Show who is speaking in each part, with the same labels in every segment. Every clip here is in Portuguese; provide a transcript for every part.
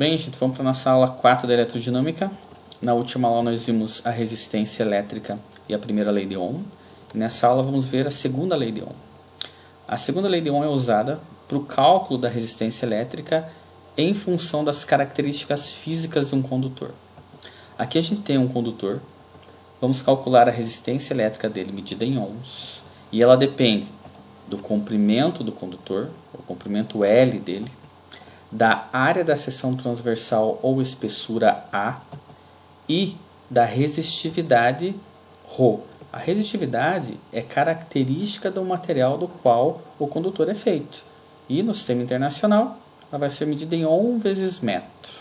Speaker 1: bem, gente? Vamos para a nossa aula 4 da eletrodinâmica. Na última aula nós vimos a resistência elétrica e a primeira lei de Ohm. E nessa aula vamos ver a segunda lei de Ohm. A segunda lei de Ohm é usada para o cálculo da resistência elétrica em função das características físicas de um condutor. Aqui a gente tem um condutor, vamos calcular a resistência elétrica dele medida em ohms, e ela depende do comprimento do condutor, o comprimento L dele, da área da seção transversal ou espessura A e da resistividade ρ. A resistividade é característica do material do qual o condutor é feito. E no sistema internacional, ela vai ser medida em ohm vezes metro.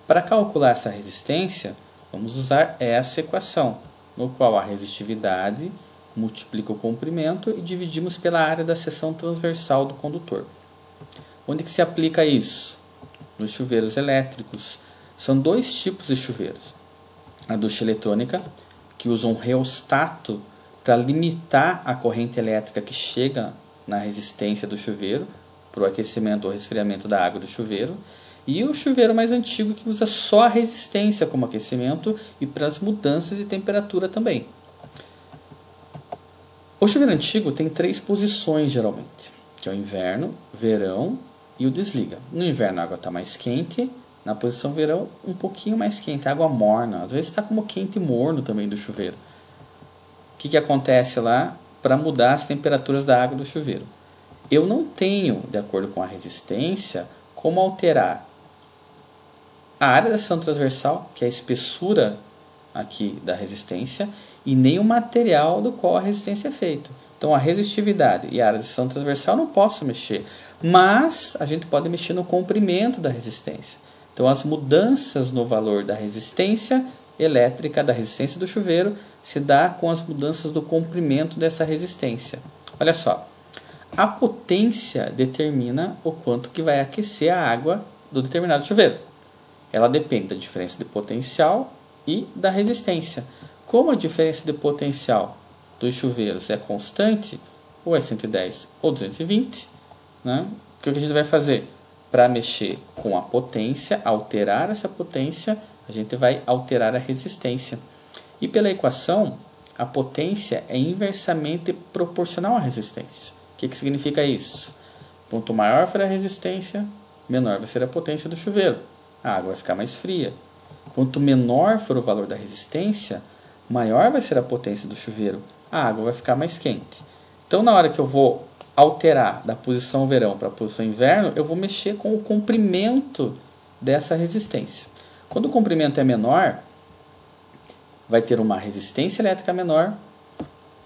Speaker 1: Para calcular essa resistência, vamos usar essa equação, no qual a resistividade multiplica o comprimento e dividimos pela área da seção transversal do condutor. Onde que se aplica isso? Nos chuveiros elétricos. São dois tipos de chuveiros. A ducha eletrônica, que usa um reostato para limitar a corrente elétrica que chega na resistência do chuveiro, para o aquecimento ou resfriamento da água do chuveiro. E o chuveiro mais antigo, que usa só a resistência como aquecimento e para as mudanças de temperatura também. O chuveiro antigo tem 3 posições geralmente, que é o inverno, verão e o desliga. No inverno a água está mais quente, na posição verão um pouquinho mais quente, água morna. Às vezes está como quente e morno também do chuveiro. O que acontece lá para mudar as temperaturas da água do chuveiro? Eu não tenho, de acordo com a resistência, como alterar a área da seção transversal, que é a espessura aqui da resistência, e nem o material do qual a resistência é feita. Então a resistividade e a área de seção transversal não posso mexer, mas a gente pode mexer no comprimento da resistência. Então as mudanças no valor da resistência elétrica, da resistência do chuveiro, se dá com as mudanças do comprimento dessa resistência. Olha só, a potência determina o quanto que vai aquecer a água do determinado chuveiro. Ela depende da diferença de potencial e da resistência. Como a diferença de potencial dos chuveiros é constante, ou é 110 ou 220, né? O que a gente vai fazer? Para mexer com a potência, alterar essa potência, a gente vai alterar a resistência. E pela equação, a potência é inversamente proporcional à resistência. O que significa isso? Quanto maior for a resistência, menor vai ser a potência do chuveiro. A água vai ficar mais fria. Quanto menor for o valor da resistência, maior vai ser a potência do chuveiro, a água vai ficar mais quente. Então, na hora que eu vou alterar da posição verão para a posição inverno, eu vou mexer com o comprimento dessa resistência. Quando o comprimento é menor, vai ter uma resistência elétrica menor,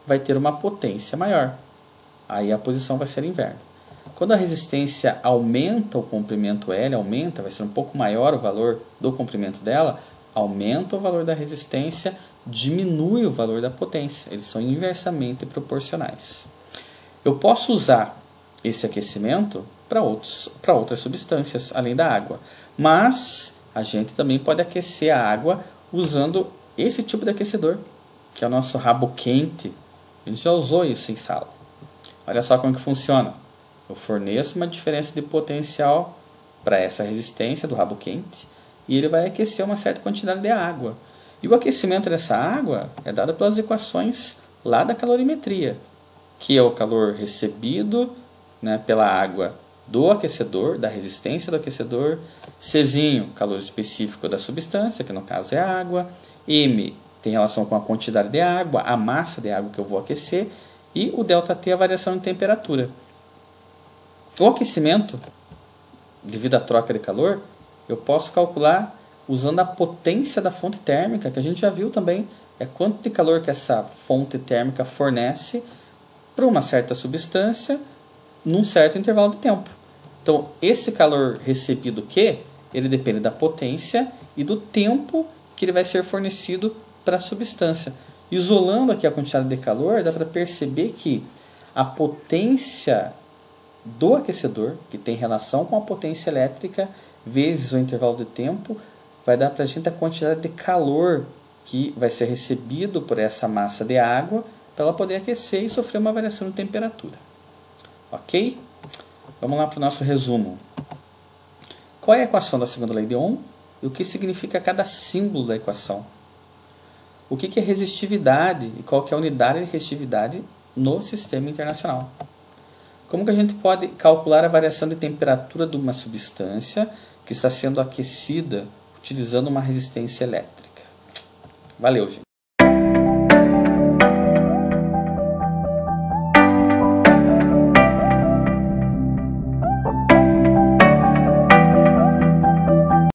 Speaker 1: vai ter uma potência maior. Aí a posição vai ser inverno. Quando a resistência aumenta, o comprimento L aumenta, vai ser um pouco maior o valor do comprimento dela, aumenta o valor da resistência, diminui o valor da potência. Eles são inversamente proporcionais. Eu posso usar esse aquecimento para outras substâncias, além da água. Mas a gente também pode aquecer a água usando esse tipo de aquecedor, que é o nosso rabo quente. A gente já usou isso em sala. Olha só como que funciona. Eu forneço uma diferença de potencial para essa resistência do rabo quente e ele vai aquecer uma certa quantidade de água. E o aquecimento dessa água é dado pelas equações lá da calorimetria, que é o calor recebido, né, pela água do aquecedor, da resistência do aquecedor, Czinho, calor específico da substância, que no caso é a água, M tem relação com a quantidade de água, a massa de água que eu vou aquecer, e o ΔT é a variação de temperatura. O aquecimento, devido à troca de calor, eu posso calcular usando a potência da fonte térmica, que a gente já viu também, é quanto de calor que essa fonte térmica fornece para uma certa substância num certo intervalo de tempo. Então, esse calor recebido ele depende da potência e do tempo que ele vai ser fornecido para a substância. Isolando aqui a quantidade de calor, dá para perceber que a potência do aquecedor, que tem relação com a potência elétrica, vezes o intervalo de tempo, vai dar para a gente a quantidade de calor que vai ser recebido por essa massa de água para ela poder aquecer e sofrer uma variação de temperatura. Ok? Vamos lá para o nosso resumo. Qual é a equação da segunda lei de Ohm e o que significa cada símbolo da equação? O que é resistividade e qual que é a unidade de resistividade no sistema internacional? Como que a gente pode calcular a variação de temperatura de uma substância que está sendo aquecida utilizando uma resistência elétrica? Valeu, gente!